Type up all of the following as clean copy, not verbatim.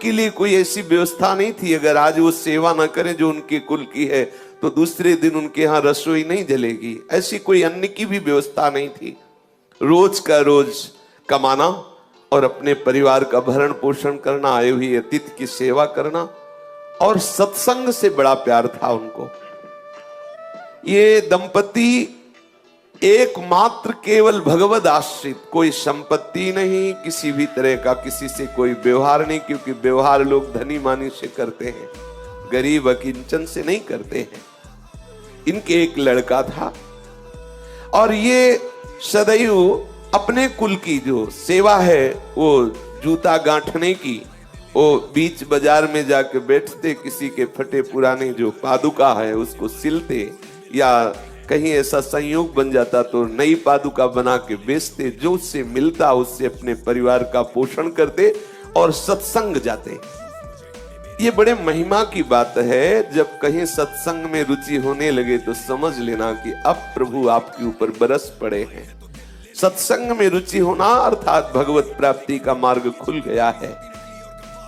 के लिए कोई ऐसी व्यवस्था नहीं थी। अगर आज वो सेवा ना करें जो उनके कुल की है तो दूसरे दिन उनके यहाँ रसोई नहीं जलेगी। ऐसी कोई अन्न की भी व्यवस्था नहीं थी। रोज का रोज कमाना और अपने परिवार का भरण पोषण करना, आए हुए अतिथि की सेवा करना, और सत्संग से बड़ा प्यार था उनको। ये दंपति एकमात्र केवल भगवद आश्रित, कोई संपत्ति नहीं, किसी भी तरह का किसी से कोई व्यवहार नहीं, क्योंकि व्यवहार लोग धनी मानी से करते हैं, गरीब अकिंचन से नहीं करते हैं। इनके एक लड़का था और ये सदैव अपने कुल की जो सेवा है वो जूता गांठने की, वो बीच बाजार में जाके बैठते, किसी के फटे पुराने जो पादुका है उसको सिलते, या कहीं ऐसा संयोग बन जाता तो नई पादुका बना के बेचते, जो उससे मिलता उससे अपने परिवार का पोषण करते और सत्संग जाते। ये बड़े महिमा की बात है। जब कहीं सत्संग में रुचि होने लगे तो समझ लेना कि अब प्रभु आपके ऊपर बरस पड़े हैं। सत्संग में रुचि होना अर्थात भगवत प्राप्ति का मार्ग खुल गया है,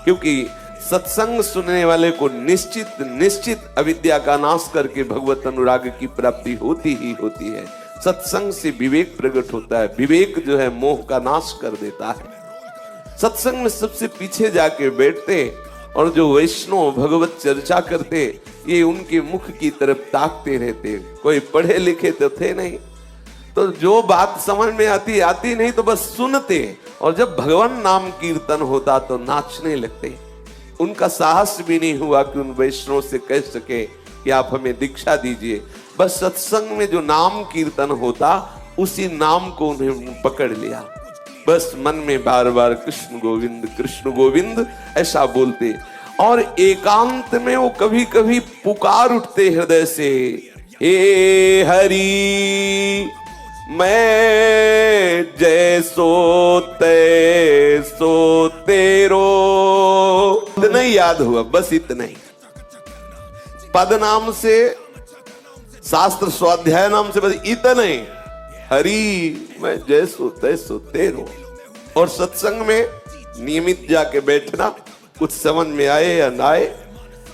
क्योंकि सत्संग सुनने वाले को निश्चित अविद्या का नाश करके भगवत अनुराग की प्राप्ति होती ही होती है। सत्संग से विवेक प्रकट होता है, विवेक जो है मोह का नाश कर देता है। सत्संग में सबसे पीछे जाके बैठते और जो वैष्णव भगवत चर्चा करते, ये उनके मुख की तरफ ताकते रहते। कोई पढ़े लिखे तो थे नहीं, तो जो बात समझ में आती नहीं तो बस सुनते, और जब भगवान नाम कीर्तन होता तो नाचने लगते। उनका साहस भी नहीं हुआ कि उन वैष्णव से कह सके कि आप हमें दीक्षा दीजिए। बस सत्संग में जो नाम कीर्तन होता उसी नाम को उन्हें पकड़ लिया। बस मन में बार बार कृष्ण गोविंद ऐसा बोलते, और एकांत में वो कभी कभी पुकार उठते हृदय से, हे हरि मैं जैसो तैसो तेरो। इतना ही याद हुआ, बस इतना ही। पद नाम से, शास्त्र स्वाध्याय नाम से, बस इतना ही, हरि मैं जैसो तैसो तेरो। और सत्संग में नियमित जाके बैठना, कुछ समझ में आए या ना आए,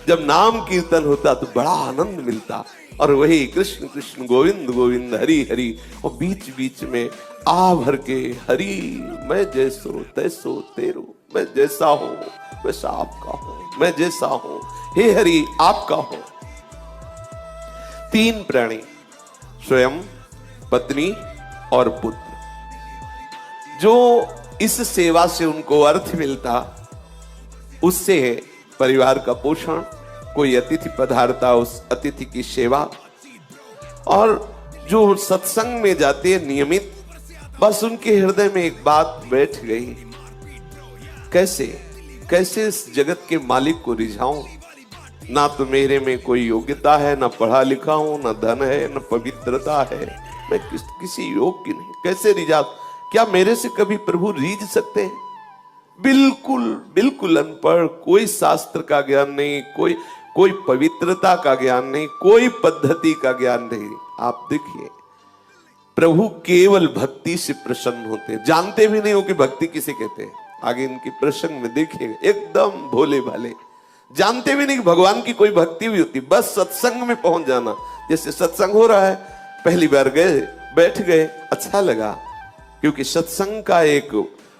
जब नाम कीर्तन होता तो बड़ा आनंद मिलता। और वही कृष्ण कृष्ण गोविंद गोविंद हरि हरि, और बीच बीच में आ भर के हरि मैं जैसो तैसो तेरो, मैं जैसा हूं वैसा आपका हूं, मैं जैसा हूं हे हरि आपका हूं। तीन प्राणी, स्वयं, पत्नी और पुत्र, जो इस सेवा से उनको अर्थ मिलता, उससे परिवार का पोषण, कोई अतिथि पधारता उस अतिथि की सेवा, और जो सत्संग में जाते हैं नियमित, बस उनके हृदय में एक बात बैठ गई, कैसे इस जगत के मालिक को रिझाऊं। ना तो मेरे में कोई योग्यता है, ना पढ़ा लिखा हूं, ना धन है, ना पवित्रता है, मैं किसी योग्य नहीं, कैसे रिझा। क्या मेरे से कभी प्रभु रीझ सकते हैं? बिल्कुल अनपढ़, कोई शास्त्र का ज्ञान नहीं, कोई पवित्रता का ज्ञान नहीं, कोई पद्धति का ज्ञान नहीं। आप देखिए, प्रभु केवल भक्ति से प्रसन्न होते हैं, जानते भी नहीं हो कि भक्ति किसे कहते हैं। आगे इनके प्रसंग में देखिए, एकदम भोले भाले, जानते भी नहीं कि भगवान की कोई भक्ति भी होती, बस सत्संग में पहुंच जाना। जैसे सत्संग हो रहा है, पहली बार गए, बैठ गए, अच्छा लगा, क्योंकि सत्संग का एक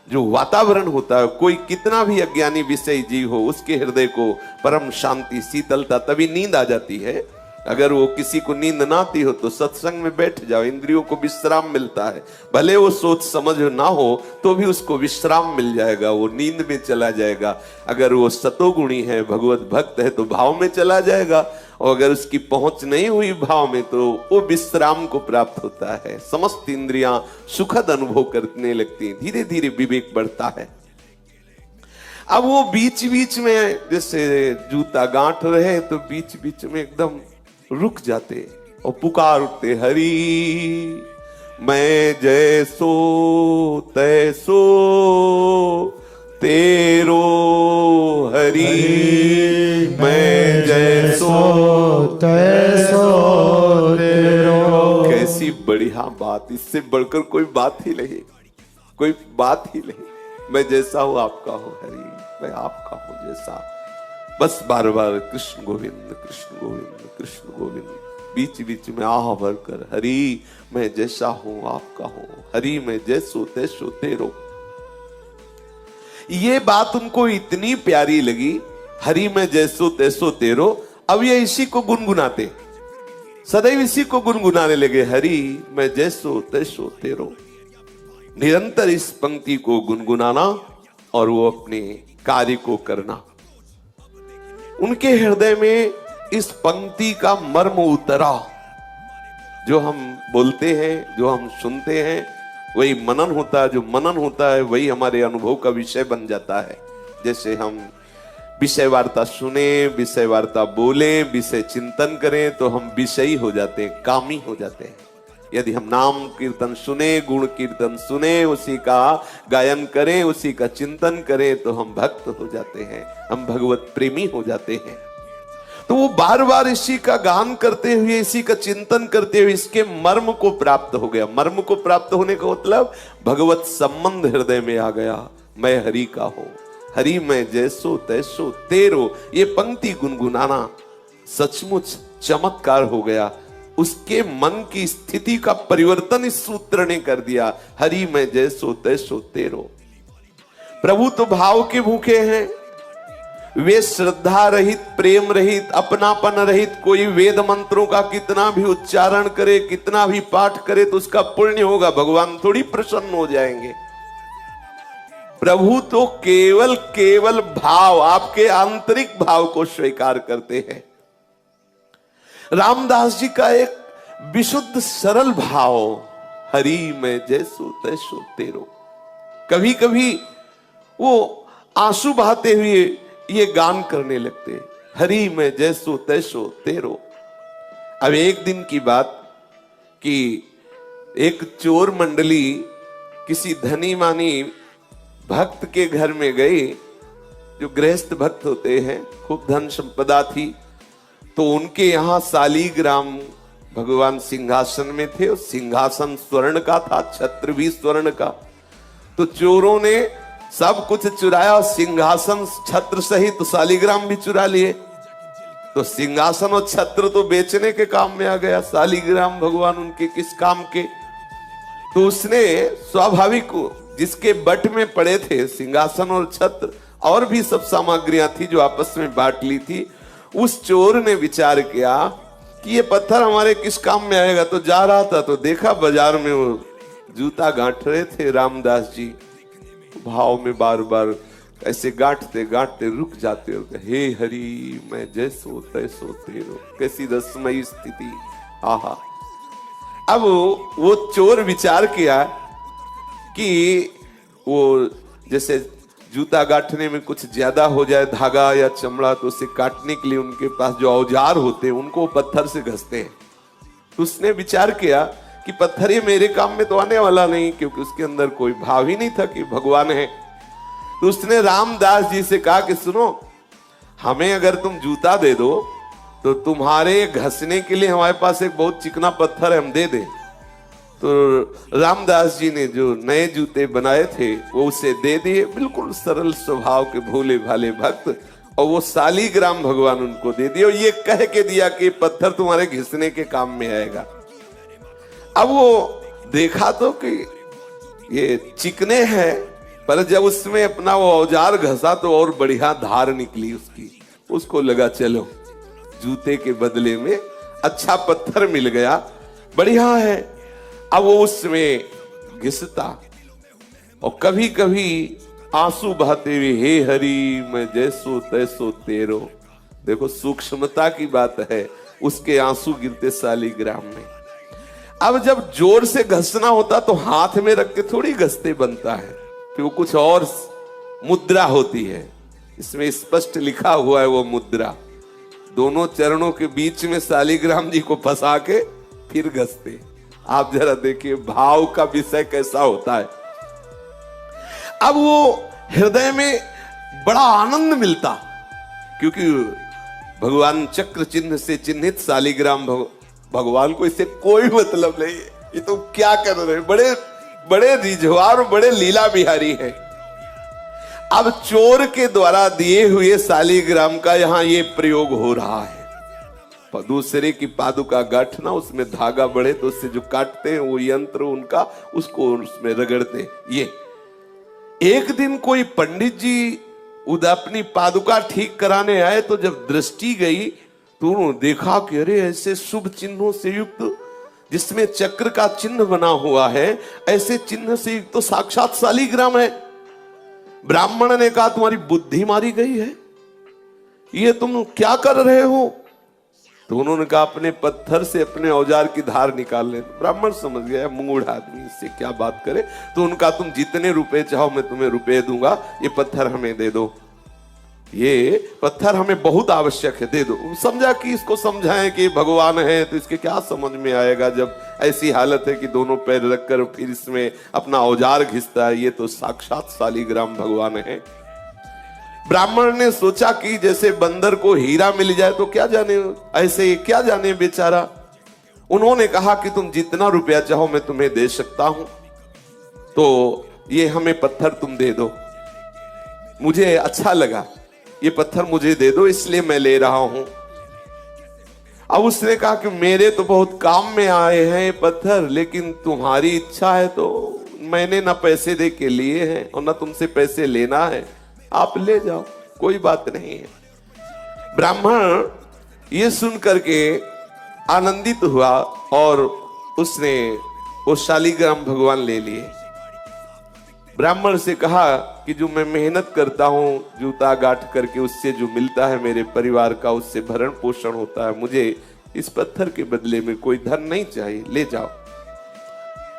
जो वातावरण होता है, कोई कितना भी अज्ञानी विषय जीव हो, उसके हृदय को परम शांति, शीतलता, तभी नींद आ जाती है। अगर वो किसी को नींद ना आती हो तो सत्संग में बैठ जाओ, इंद्रियों को विश्राम मिलता है। भले वो सोच समझ ना हो तो भी उसको विश्राम मिल जाएगा, वो नींद में चला जाएगा। अगर वो सतोगुणी है, भगवत भक्त है, तो भाव में चला जाएगा, और अगर उसकी पहुंच नहीं हुई भाव में तो वो विश्राम को प्राप्त होता है। समस्त इंद्रियां सुखद अनुभव करने लगती हैं, धीरे धीरे विवेक बढ़ता है। अब वो बीच बीच में जैसे जूता गांठ रहे तो बीच बीच में एकदम रुक जाते और पुकार उठते, हरि मैं जैसो तैसो तेरो, हरि मैं जैसो तैसो तेरो। कैसी बढ़िया बात, इससे बढ़कर कोई बात ही नहीं, कोई बात ही नहीं। मैं जैसा हूं आपका हूं हरि, मैं आपका हूं जैसा। बस बार बार कृष्ण गोविंद कृष्ण गोविंद कृष्ण गोविंद, बीच बीच में आह भर कर हरि मैं जैसा हूं आपका हूं, हरि मैं जैसो तैसो तेरो। ये बात उनको इतनी प्यारी लगी, हरि मैं जैसो तैसो तेरो। अब ये इसी को गुनगुनाते, सदैव इसी को गुनगुनाने लगे, हरि मैं जैसो तैसो तेरो। निरंतर इस पंक्ति को गुनगुनाना और वो अपने कार्य को करना। उनके हृदय में इस पंक्ति का मर्म उतरा। जो हम बोलते हैं, जो हम सुनते हैं, वही मनन होता है। जो मनन होता है वही हमारे अनुभव का विषय बन जाता है। जैसे हम विषय वार्ता सुने, विषय वार्ता बोले, विषय चिंतन करें तो हम विषयी हो जाते हैं, कामी हो जाते हैं। यदि हम नाम कीर्तन सुने, गुण कीर्तन सुने, उसी का गायन करें, उसी का चिंतन करें तो हम भक्त हो जाते हैं, हम भगवत प्रेमी हो जाते हैं। तो वो बार बार इसी का गान करते हुए, इसी का चिंतन करते हुए इसके मर्म को प्राप्त हो गया। मर्म को प्राप्त होने का मतलब भगवत संबंध हृदय में आ गया। मैं हरि का हूं, हरि मैं जैसो तैसो तेरो। ये पंक्ति गुनगुनाना सचमुच चमत्कार हो गया। उसके मन की स्थिति का परिवर्तन इस सूत्र ने कर दिया। हरि मैं जैसो तैसो तेरो। प्रभु तो भाव के भूखे हैं, वे श्रद्धा रहित, प्रेम रहित, अपनापन रहित, कोई वेद मंत्रों का कितना भी उच्चारण करे, कितना भी पाठ करे तो उसका पुण्य होगा, भगवान थोड़ी प्रसन्न हो जाएंगे। प्रभु तो केवल केवल भाव, आपके आंतरिक भाव को स्वीकार करते हैं। रामदास जी का एक विशुद्ध सरल भाव, हरि मैं जैसो तैसो तेरो। कभी कभी वो आंसू बहाते हुए ये गान करने लगते, हरि मैं जैसो तैसो तेरो। अब एक दिन की बात कि एक चोर मंडली किसी धनी मानी भक्त के घर में गई, जो गृहस्थ भक्त होते हैं, खूब धन संपदा थी। तो उनके यहां सालीग्राम भगवान सिंहासन में थे, और सिंहासन स्वर्ण का था, छत्र भी स्वर्ण का। तो चोरों ने सब कुछ चुराया, सिंहासन छत्र सहित तो सालीग्राम भी चुरा लिए। तो सिंहासन और छत्र तो बेचने के काम में आ गया, सालीग्राम भगवान उनके किस काम के। तो उसने स्वाभाविक, जिसके बट में पड़े थे सिंहासन और छत्र, और भी सब सामग्रियां थी जो आपस में बांट ली थी। उस चोर ने विचार किया कि ये पत्थर हमारे किस काम में आएगा। तो जा रहा था तो देखा बाजार में वो जूता गांठ रहे थे रामदास जी। भाव में बार बार ऐसे गांठते गांठते रुक जाते हो, हे हरि मैं जैसो तैसो तेरो। कैसी रसमयी स्थिति, आहा। अब वो चोर विचार किया कि वो जैसे जूता गांठने में कुछ ज्यादा हो जाए धागा या चमड़ा, तो उसे काटने के लिए उनके पास जो औजार होते हैं उनको पत्थर से घसते हैं। तो उसने विचार किया कि पत्थर ये मेरे काम में तो आने वाला नहीं, क्योंकि उसके अंदर कोई भाव ही नहीं था कि भगवान है। तो उसने रामदास जी से कहा कि सुनो, हमें अगर तुम जूता दे दो तो तुम्हारे घसने के लिए हमारे पास एक बहुत चिकना पत्थर है, हम दे दे। तो रामदास जी ने जो नए जूते बनाए थे वो उसे दे दिए, बिल्कुल सरल स्वभाव के भोले भाले भक्त। और वो सालीग्राम भगवान उनको दे दिए, और ये कह के दिया कि पत्थर तुम्हारे घिसने के काम में आएगा। अब वो देखा तो कि ये चिकने हैं, पर जब उसमें अपना वो औजार घसा तो और बढ़िया धार निकली उसकी। उसको लगा चलो जूते के बदले में अच्छा पत्थर मिल गया, बढ़िया है। अब वो उसमें घिसता और कभी कभी आंसू बहाते हुए, हे हरि मैं जैसो तैसो तेरो। देखो सूक्ष्मता की बात है, उसके आंसू गिरते सालीग्राम में। अब जब जोर से घसना होता तो हाथ में रख के थोड़ी घसते बनता है, फिर वो कुछ और मुद्रा होती है। इसमें स्पष्ट लिखा हुआ है वो मुद्रा, दोनों चरणों के बीच में सालीग्राम जी को फंसा के फिर घसते। आप जरा देखिए भाव का विषय कैसा होता है। अब वो हृदय में बड़ा आनंद मिलता, क्योंकि भगवान चक्र चिन्ह से चिन्हित सालीग्राम भगवान को इससे कोई मतलब नहीं है, ये तो क्या कर रहे हैं, बड़े बड़े रिझवार, बड़े लीला बिहारी है। अब चोर के द्वारा दिए हुए शालिग्राम का यहां ये प्रयोग हो रहा है। दूसरे की पादुका गांठना, उसमें धागा बढ़े तो उससे जो काटते हैं वो यंत्र उनका, उसको उसमें रगड़ते। ये एक दिन कोई पंडित जी उधर अपनी पादुका ठीक कराने आए, तो जब दृष्टि गई तो उन्होंने देखा कि अरे ऐसे शुभ चिन्हों से युक्त, जिसमें चक्र का चिन्ह बना हुआ है, ऐसे चिन्ह से युक्त तो साक्षात शालिग्राम है। ब्राह्मण ने कहा तुम्हारी बुद्धि मारी गई है, ये तुम क्या कर रहे हो? तो उन्होंने कहा अपने पत्थर से अपने औजार की धार निकाल ले। ब्राह्मण समझ गया मूढ़ आदमी, इससे क्या बात करे। तो उनका तुम जितने रुपए चाहो मैं तुम्हें रुपए दूंगा, ये पत्थर हमें दे दो, ये पत्थर हमें बहुत आवश्यक है, दे दो। समझा कि इसको समझाएं कि भगवान है, तो इसके क्या समझ में आएगा जब ऐसी हालत है कि दोनों पैर रखकर फिर इसमें अपना औजार घिसता है। ये तो साक्षात शालिग्राम भगवान है। ब्राह्मण ने सोचा कि जैसे बंदर को हीरा मिल जाए तो क्या जाने, ऐसे क्या जाने बेचारा। उन्होंने कहा कि तुम जितना रुपया चाहो मैं तुम्हें दे सकता हूं, तो ये हमें पत्थर तुम दे दो, मुझे अच्छा लगा, ये पत्थर मुझे दे दो इसलिए मैं ले रहा हूं। अब उसने कहा कि मेरे तो बहुत काम में आए हैं ये पत्थर, लेकिन तुम्हारी इच्छा है तो मैंने ना पैसे दे के लिए हैं और ना तुमसे पैसे लेना है, आप ले जाओ, कोई बात नहीं है। ब्राह्मण ये सुन करके आनंदित हुआ और उसने वो शालिग्राम भगवान ले लिए। ब्राह्मण से कहा कि जो मैं मेहनत करता हूं जूता गांठ करके, उससे जो मिलता है मेरे परिवार का, उससे भरण पोषण होता है, मुझे इस पत्थर के बदले में कोई धन नहीं चाहिए, ले जाओ।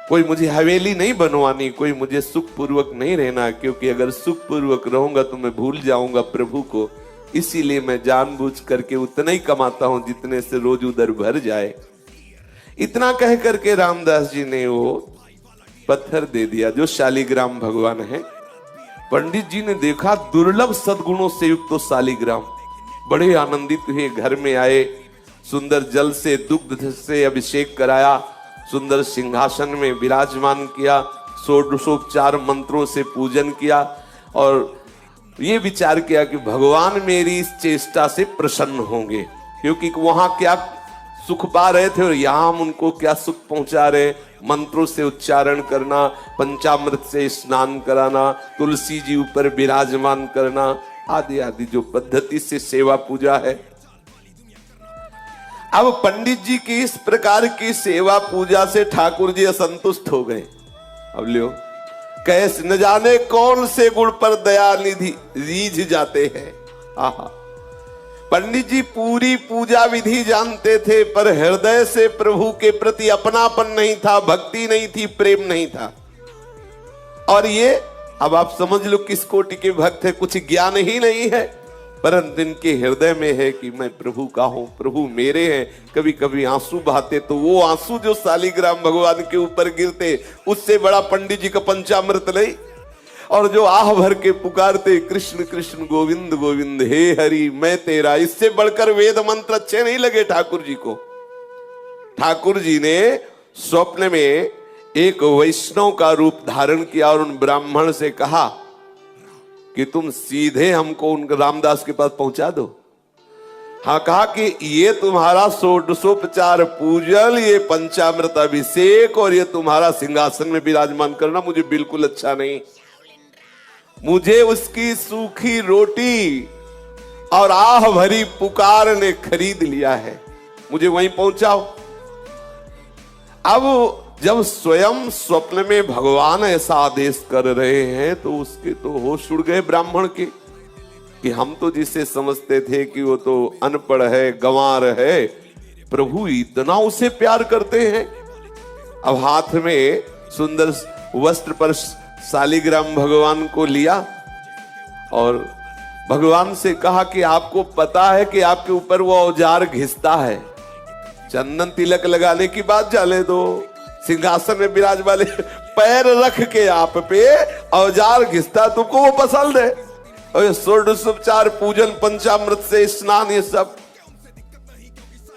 कोई मुझे हवेली नहीं बनवानी, कोई मुझे सुख पूर्वक नहीं रहना, क्योंकि अगर सुख पूर्वक रहूंगा तो मैं भूल जाऊंगा प्रभु को, इसीलिए मैं जानबूझ करके उतना ही कमाता हूं जितने से रोज उधर भर जाए। इतना कह करके रामदास जी ने वो पत्थर दे दिया जो शालिग्राम भगवान है। पंडित जी ने देखा दुर्लभ सद्गुणों से युक्त तो शालिग्राम, बड़े आनंदित हुए, घर में आए, सुंदर जल से दुग्ध से अभिषेक कराया, सुंदर सिंहासन में विराजमान किया, षोडशोपचार मंत्रों से पूजन किया और ये विचार किया कि भगवान मेरी इस चेष्टा से प्रसन्न होंगे, क्योंकि वहां क्या सुख पा रहे थे और यहां हम उनको क्या सुख पहुंचा रहे। मंत्रों से उच्चारण करना, पंचामृत से स्नान कराना, तुलसी जी ऊपर विराजमान करना, आदि आदि जो पद्धति से सेवा पूजा है। अब पंडित जी की इस प्रकार की सेवा पूजा से ठाकुर जी असंतुष्ट हो गए। अब लियो कैसे न जाने कौन से गुण पर दया निधि रीझ जाते हैं। आहा, पंडित जी पूरी पूजा विधि जानते थे, पर हृदय से प्रभु के प्रति अपनापन नहीं था, भक्ति नहीं थी, प्रेम नहीं था। और ये अब आप समझ लो किस कोटि के भक्त है, कुछ ज्ञान ही नहीं है, परंतु इनके हृदय में है कि मैं प्रभु का हूं, प्रभु मेरे हैं। कभी कभी आंसू बहाते तो वो आंसू जो शालिग्राम भगवान के ऊपर गिरते, उससे बड़ा पंडित जी का पंचामृत नहीं। और जो आह भर के पुकारते कृष्ण कृष्ण गोविंद गोविंद हे हरि मैं तेरा, इससे बढ़कर वेद मंत्र अच्छे नहीं लगे ठाकुर जी को। ठाकुर जी ने स्वप्न में एक वैष्णव का रूप धारण किया और उन ब्राह्मण से कहा कि तुम सीधे हमको उन रामदास के पास पहुंचा दो। हाँ, कहा कि ये तुम्हारा षोडशोपचार पूजन, ये पंचामृत अभिषेक और ये तुम्हारा सिंहासन में विराजमान करना मुझे बिल्कुल अच्छा नहीं। मुझे उसकी सूखी रोटी और आह भरी पुकार ने खरीद लिया है, मुझे वहीं पहुंचाओ। अब जब स्वयं स्वप्न में भगवान ऐसा आदेश कर रहे हैं तो उसके तो होश उड़ गए ब्राह्मण के, कि हम तो जिसे समझते थे कि वो तो अनपढ़ है, गंवार है, प्रभु इतना उसे प्यार करते हैं। अब हाथ में सुंदर वस्त्र पर शालिग्राम भगवान को लिया और भगवान से कहा कि आपको पता है कि आपके ऊपर वो औजार घिसता है, चंदन तिलक लगाने की बात जाने दो, सिंहासन में विराज वाले पैर रख के आप पे औजार घिसता, तुमको वो पसंद है। और षोडशोपचार पूजन, पंचामृत से स्नान, ये सब।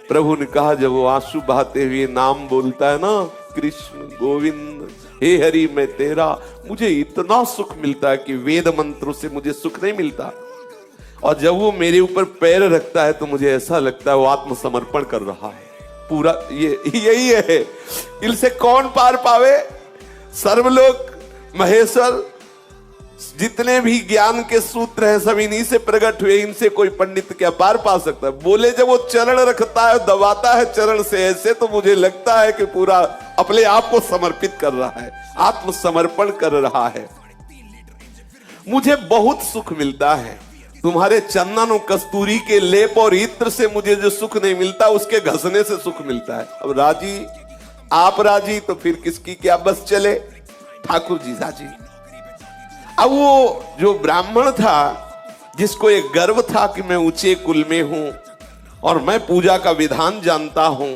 प्रभु ने कहा जब वो आंसू बहाते हुए नाम बोलता है ना, कृष्ण गोविंद हे हरि मैं तेरा। मुझे इतना सुख मिलता है कि वेद मंत्रों से मुझे सुख नहीं मिलता। और जब वो मेरे ऊपर पैर रखता है तो मुझे ऐसा लगता है वो आत्मसमर्पण कर रहा है पूरा। ये यही है, इनसे कौन पार पावे? सर्वलोक महेश्वर जितने भी ज्ञान के सूत्र हैं सब इन्हीं से प्रकट हुए। इनसे कोई पंडित क्या पार पा सकता है? बोले जब वो चरण रखता है, दबाता है चरण से ऐसे, तो मुझे लगता है कि पूरा अपने आप को समर्पित कर रहा है, आत्मसमर्पण कर रहा है। मुझे बहुत सुख मिलता है। तुम्हारे चंदन और कस्तूरी के लेप और इत्र से मुझे जो सुख नहीं मिलता, उसके घसने से सुख मिलता है। अब राजी, आप राजी तो फिर किसकी क्या बस चले? ठाकुर जी राजी। अब वो जो ब्राह्मण था, जिसको एक गर्व था कि मैं ऊंचे कुल में हूं और मैं पूजा का विधान जानता हूं,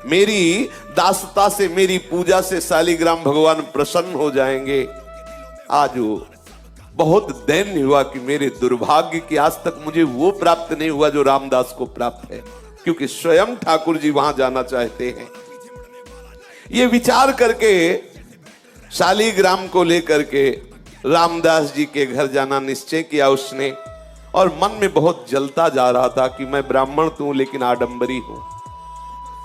मेरी दासता से, मेरी पूजा से शालिग्राम भगवान प्रसन्न हो जाएंगे। आज वो बहुत दैन्य हुआ कि मेरे दुर्भाग्य की आज तक मुझे वो प्राप्त नहीं हुआ जो रामदास को प्राप्त है, क्योंकि स्वयं ठाकुर जी वहां जाना चाहते हैं। ये विचार करके शालिग्राम को लेकर के रामदास जी के घर जाना निश्चय किया उसने, और मन में बहुत जलता जा रहा था कि मैं ब्राह्मण तो हूं लेकिन आडंबरी हूं।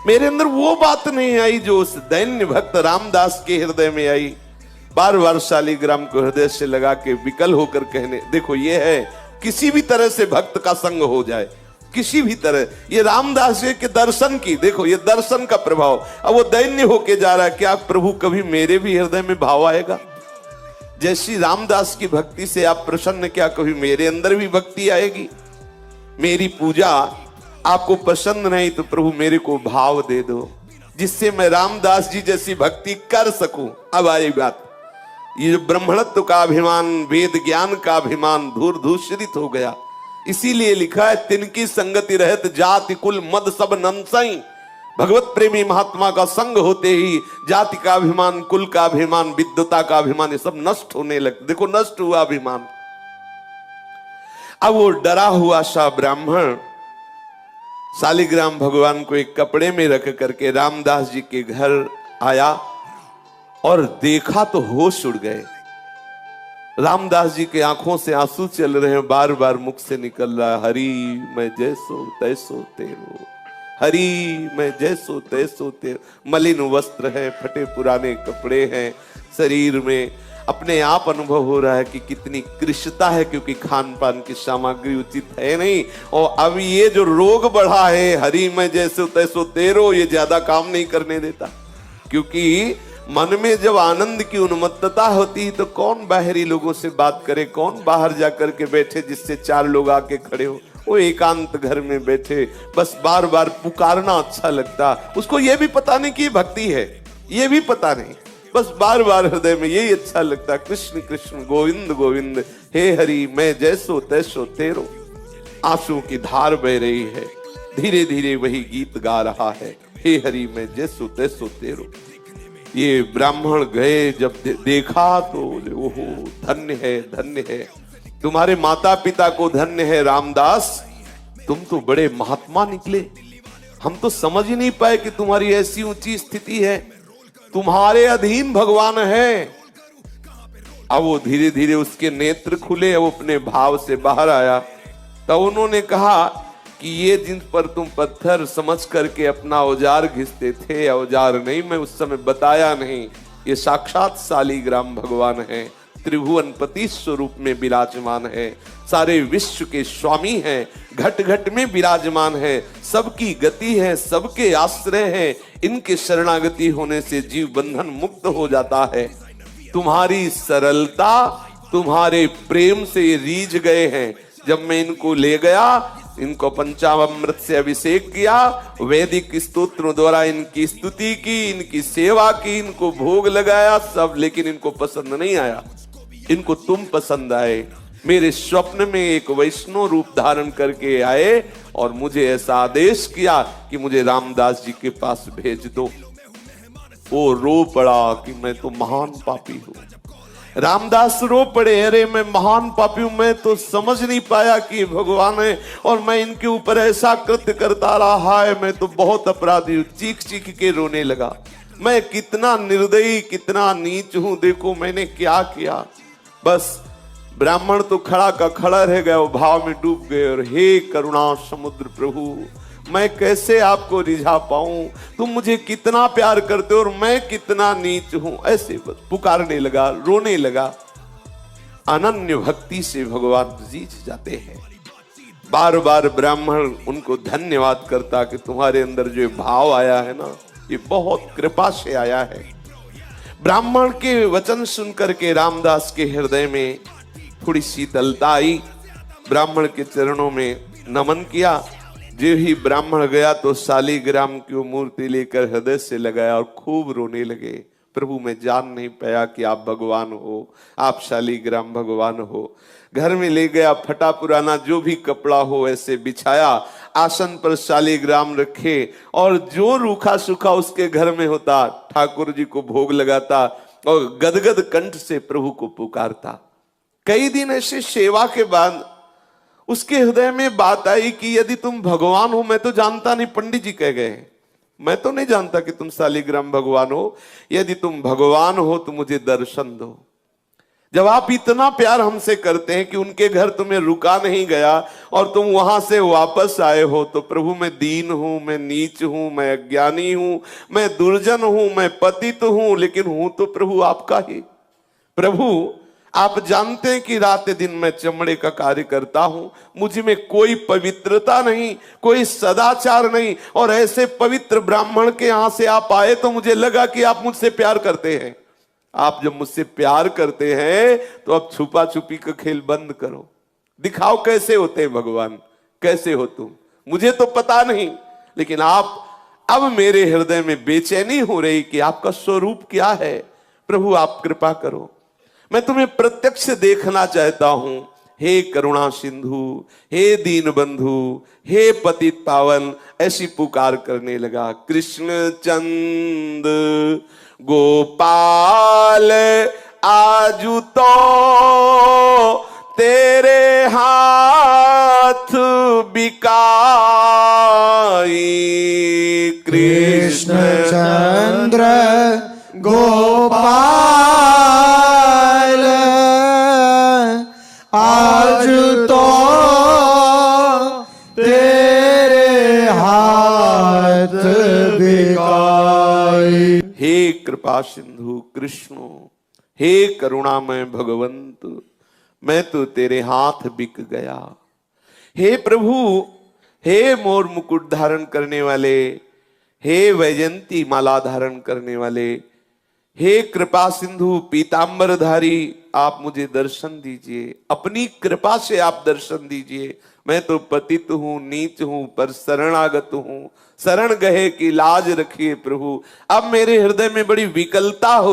मेरे अंदर वो बात नहीं आई जो उस दैन्य भक्त रामदास के हृदय में आई। बार बार शालिग्राम को हृदय से लगा के विकल होकर कहने, देखो ये है किसी भी तरह से भक्त का संग हो जाए, किसी भी तरह। ये रामदास जी के दर्शन की, देखो ये दर्शन का प्रभाव। अब वो दैन्य होके जा रहा है, क्या प्रभु कभी मेरे भी हृदय में भाव आएगा? जैसी रामदास की भक्ति से आप प्रसन्न, क्या कभी मेरे अंदर भी भक्ति आएगी? मेरी पूजा आपको पसंद नहीं तो प्रभु मेरे को भाव दे दो, जिससे मैं रामदास जी जैसी भक्ति कर सकूं। अब आई बात, ये जो ब्रह्मणत्व का अभिमान, वेद ज्ञान का अभिमान धूर धूषित हो गया। इसीलिए लिखा है, तिनकी संगति रहत जाति कुल मद सब नंसई। भगवत प्रेमी महात्मा का संग होते ही जाति का अभिमान, कुल का अभिमान, विद्वता का अभिमान, ये सब नष्ट होने लगे। देखो नष्ट हुआ अभिमान। अब वो डरा हुआ सा ब्राह्मण शालिग्राम भगवान को एक कपड़े में रख करके रामदास जी के घर आया और देखा तो होश उड़ गए। रामदास जी के आंखों से आंसू चल रहे हैं, बार बार मुख से निकल रहा है, हरि मैं जैसो तैसो तेरो, हरि मैं जैसो तैसो तेरो। मलिन वस्त्र है, फटे पुराने कपड़े हैं, शरीर में अपने आप अनुभव हो रहा है कि कितनी कृष्णता है, क्योंकि खान पान की सामग्री उचित है नहीं। और अब ये जो रोग बढ़ा है, हरि मैं जैसो तैसो तेरो, ये ज्यादा काम नहीं करने देता। क्योंकि मन में जब आनंद की उन्मत्तता होती है तो कौन बाहरी लोगों से बात करे, कौन बाहर जाकर के बैठे जिससे चार लोग आके खड़े हो। वो एकांत घर में बैठे बस बार बार पुकारना अच्छा लगता। उसको ये भी पता नहीं कि भक्ति है, ये भी पता नहीं, बस बार बार हृदय में यही अच्छा लगता, कृष्ण कृष्ण गोविंद गोविंद, हे हरि मैं जैसो तैसो तेरो। आंसुओं की धार बह रही है, धीरे धीरे वही गीत गा रहा है, हे हरि मैं जैसो तैसो तेरो। ये ब्राह्मण गए, जब देखा तो ओहो धन्य है, धन्य है, तुम्हारे माता पिता को धन्य है रामदास, तुम तो बड़े महात्मा निकले। हम तो समझ ही नहीं पाए कि तुम्हारी ऐसी ऊंची स्थिति है, तुम्हारे अधीन भगवान है। अब वो धीरे धीरे उसके नेत्र खुले, वो अपने भाव से बाहर आया। तब उन्होंने कहा कि ये जिन पर तुम पत्थर समझ करके अपना औजार घिसते थे, औजार नहीं, मैं उस समय बताया नहीं, ये साक्षात शालिग्राम भगवान है, त्रिभुवनपति स्वरूप में विराजमान है, सारे विश्व के स्वामी हैं, घट घट में विराजमान है, सबकी गति है, सबके आश्रय है। इनके शरणागति होने से जीव बंधन मुक्त हो जाता है। तुम्हारी सरलता, तुम्हारे प्रेम से ये रीझ गए हैं। जब मैं इनको ले गया, इनको पंचामृत से अभिषेक किया, वैदिक स्तोत्रों द्वारा इनकी स्तुति की, इनकी सेवा की, इनको भोग लगाया सब, लेकिन इनको पसंद नहीं आया। इनको तुम पसंद आए। मेरे स्वप्न में एक वैष्णव रूप धारण करके आए और मुझे ऐसा आदेश किया कि मुझे रामदास जी के पास भेज दो। वो रो पड़ा कि मैं तो महान पापी हूं। रामदास रो पड़े, अरे मैं महान पापी हूं, मैं तो समझ नहीं पाया कि भगवान है और मैं इनके ऊपर ऐसा कृत्य करता रहा है, मैं तो बहुत अपराधी हूं। चीख चीख के रोने लगा। मैं कितना निर्दयी, कितना नीच हूं, देखो मैंने क्या किया। बस ब्राह्मण तो खड़ा का खड़ा रह गया, वो भाव में डूब गए। और हे करुणा समुद्र प्रभु, मैं कैसे आपको रिझा पाऊं, तुम मुझे कितना प्यार करते हो और मैं कितना नीच हूं। ऐसे बस पुकारने लगा, रोने लगा। अनन्य भक्ति से भगवान जीत जाते हैं। बार बार ब्राह्मण उनको धन्यवाद करता कि तुम्हारे अंदर जो भाव आया है ना, ये बहुत कृपा से आया है। ब्राह्मण के वचन सुनकर के रामदास के हृदय में थोड़ी शीतलता आई। ब्राह्मण के चरणों में नमन किया। जो ही ब्राह्मण गया तो शालिग्राम की वो मूर्ति लेकर हृदय से लगाया और खूब रोने लगे। प्रभु मैं जान नहीं पाया कि आप भगवान हो, आप शालिग्राम भगवान हो। घर में ले गया, फटा पुराना जो भी कपड़ा हो ऐसे बिछाया, आसन पर शालिग्राम रखे और जो रूखा सूखा उसके घर में होता ठाकुर जी को भोग लगाता और गदगद कंठ से प्रभु को पुकारता। कई दिन ऐसे सेवा के बाद उसके हृदय में बात आई कि यदि तुम भगवान हो, मैं तो जानता नहीं, पंडित जी कह गए, मैं तो नहीं जानता कि तुम शालिग्राम भगवान हो। यदि तुम भगवान हो तो मुझे दर्शन दो। जब आप इतना प्यार हमसे करते हैं कि उनके घर तुम्हें रुका नहीं गया और तुम वहां से वापस आए हो, तो प्रभु मैं दीन हूं, मैं नीच हूं, मैं अज्ञानी हूं, मैं दुर्जन हूं, मैं पतित हूं, लेकिन हूं तो प्रभु आपका ही। प्रभु आप जानते हैं कि रात दिन मैं चमड़े का कार्य करता हूं, मुझ में कोई पवित्रता नहीं, कोई सदाचार नहीं, और ऐसे पवित्र ब्राह्मण के यहां से आप आए तो मुझे लगा कि आप मुझसे प्यार करते हैं। आप जब मुझसे प्यार करते हैं तो अब छुपा छुपी का खेल बंद करो, दिखाओ कैसे होते हैं भगवान, कैसे हो तुम, मुझे तो पता नहीं, लेकिन आप अब मेरे हृदय में बेचैनी हो रही कि आपका स्वरूप क्या है। प्रभु आप कृपा करो, मैं तुम्हें प्रत्यक्ष देखना चाहता हूं। हे करुणा सिंधु, हे दीन बंधु, हे पतित पावन, ऐसी पुकार करने लगा। कृष्ण चंद गोपाल आजू तो तेरे हाथ बिकाई। कृष्ण चंद्र गोपाल आज तो तेरे हाथ बिकाई। हे कृपा सिंधु कृष्ण, हे करुणामय भगवंत, मैं तो तेरे हाथ बिक गया। हे प्रभु, हे मोर मुकुट धारण करने वाले, हे वैजंती माला धारण करने वाले, हे कृपा सिंधु पीतांबरधारी, आप मुझे दर्शन दीजिए, अपनी कृपा से आप दर्शन दीजिए। मैं तो पतित हूं, नीच हूं, पर शरणागत हूं, शरण गए की लाज रखिए प्रभु। अब मेरे हृदय में बड़ी विकलता हो